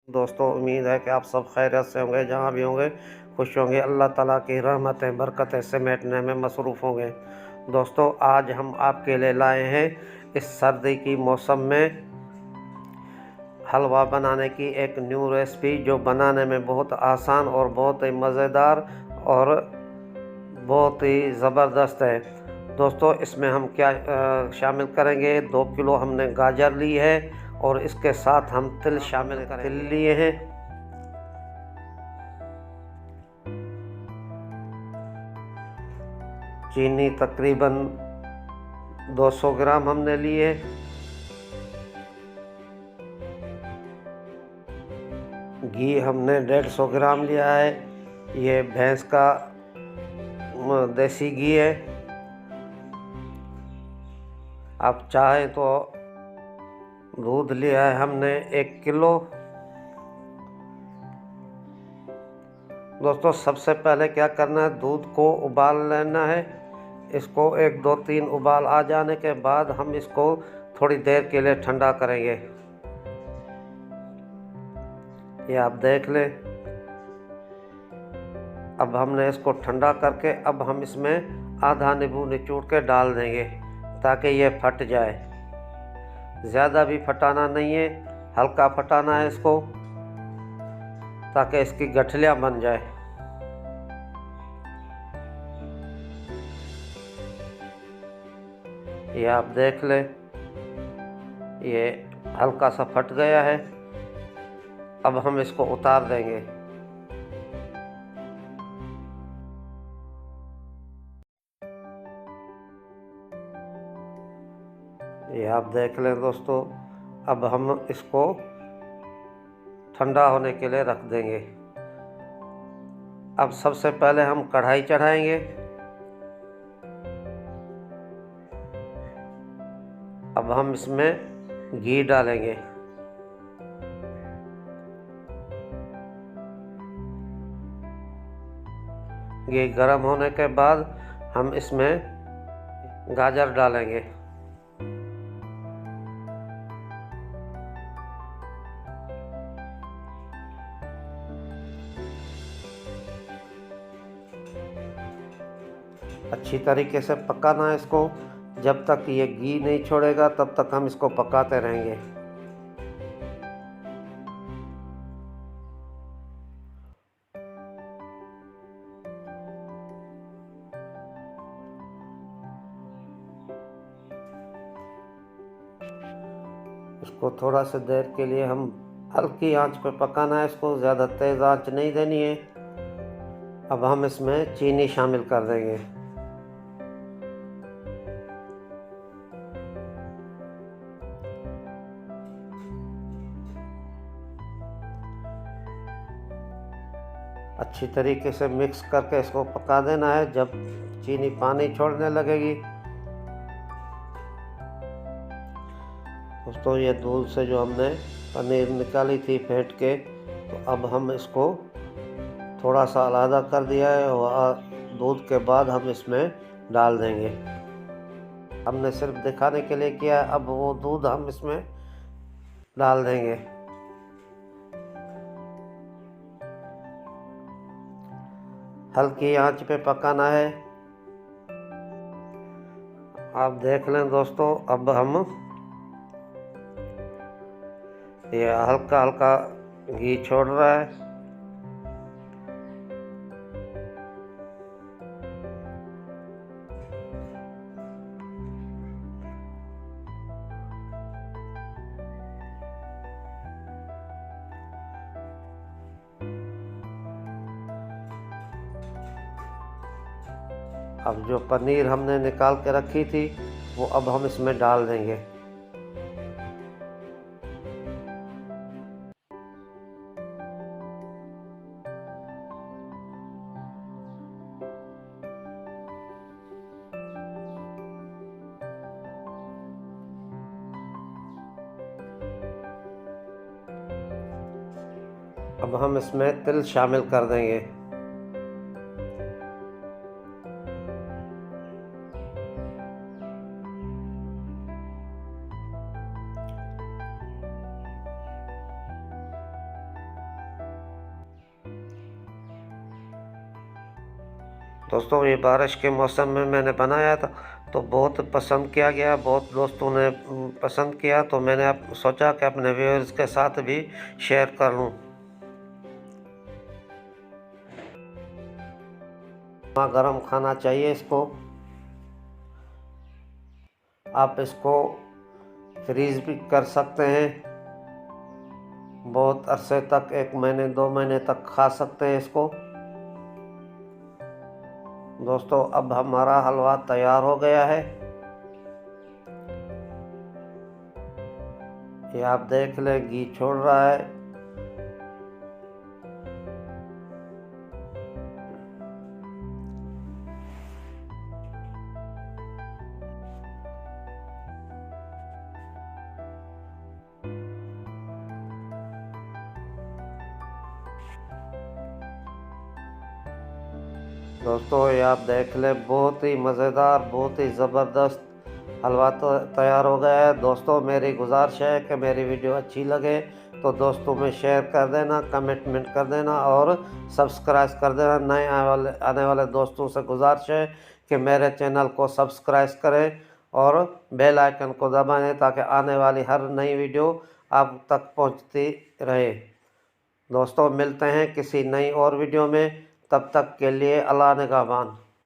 दोस्तों, उम्मीद है कि आप सब खैरियत से होंगे, जहाँ भी होंगे खुश होंगे, अल्लाह ताला की रहमतें बरकतें समेटने में मसरूफ़ होंगे। दोस्तों, आज हम आपके लिए लाए हैं इस सर्दी की मौसम में हलवा बनाने की एक न्यू रेसिपी, जो बनाने में बहुत आसान और बहुत ही मज़ेदार और बहुत ही ज़बरदस्त है। दोस्तों, इसमें हम क्या शामिल करेंगे, 2 किलो हमने गाजर ली है और इसके साथ हम तिल शामिल करेंगे। तिल लिए हैं, चीनी तकरीबन 200 ग्राम हमने लिए, घी हमने 150 ग्राम लिया है। ये भैंस का देसी घी है। आप चाहें तो दूध लिया है हमने 1 किलो। दोस्तों, सबसे पहले क्या करना है, दूध को उबाल लेना है। इसको 1 2 3 उबाल आ जाने के बाद हम इसको थोड़ी देर के लिए ठंडा करेंगे। ये आप देख लें। अब हमने इसको ठंडा करके अब हम इसमें आधा नींबू निचोड़ के डाल देंगे, ताकि ये फट जाए। ज़्यादा भी फटाना नहीं है, हल्का फटाना है इसको, ताकि इसकी गठलियाँ बन जाए। ये आप देख लें, ये हल्का सा फट गया है। अब हम इसको उतार देंगे। ये आप देख लें दोस्तों, अब हम इसको ठंडा होने के लिए रख देंगे। अब सबसे पहले हम कढ़ाई चढ़ाएंगे। अब हम इसमें घी डालेंगे। घी गर्म होने के बाद हम इसमें गाजर डालेंगे। अच्छी तरीके से पकाना है इसको। जब तक ये घी नहीं छोड़ेगा तब तक हम इसको पकाते रहेंगे। इसको थोड़ा सा देर के लिए हम हल्की आंच पे पकाना है, इसको ज़्यादा तेज़ आंच नहीं देनी है। अब हम इसमें चीनी शामिल कर देंगे। अच्छी तरीके से मिक्स करके इसको पका देना है। जब चीनी पानी छोड़ने लगेगी, दोस्तों, ये दूध से जो हमने पनीर निकाली थी फेंट के, तो अब हम इसको थोड़ा सा अलग कर दिया है और दूध के बाद हम इसमें डाल देंगे। हमने सिर्फ दिखाने के लिए किया है। अब वो दूध हम इसमें डाल देंगे। हल्की आंच पे पकाना है। आप देख लें दोस्तों, अब हम ये हल्का हल्का घी छोड़ रहा है। अब जो पनीर हमने निकाल के रखी थी, वो अब हम इसमें डाल देंगे। अब हम इसमें तिल शामिल कर देंगे। दोस्तों ये बारिश के मौसम में मैंने बनाया था, तो बहुत पसंद किया गया, बहुत दोस्तों ने पसंद किया, तो मैंने अब सोचा कि अपने व्यूअर्स के साथ भी शेयर कर लूँ। गरम खाना चाहिए इसको। आप इसको फ्रीज भी कर सकते हैं, बहुत अरसे तक 1 महीने 2 महीने तक खा सकते हैं इसको। दोस्तों अब हमारा हलवा तैयार हो गया है, ये आप देख लें, घी छोड़ रहा है। दोस्तों ये आप देख लें, बहुत ही मज़ेदार, बहुत ही ज़बरदस्त हलवा तो तैयार हो गया है। दोस्तों मेरी गुजारिश है कि मेरी वीडियो अच्छी लगे तो दोस्तों में शेयर कर देना, कमेंटमेंट कर देना और सब्सक्राइब कर देना। नए आने वाले दोस्तों से गुजारिश है कि मेरे चैनल को सब्सक्राइब करें और बेल आइकन को दबाएं ताकि आने वाली हर नई वीडियो आप तक पहुंचती रहे। दोस्तों मिलते हैं किसी नई और वीडियो में, तब तक के लिए अल्लाह निगहबान।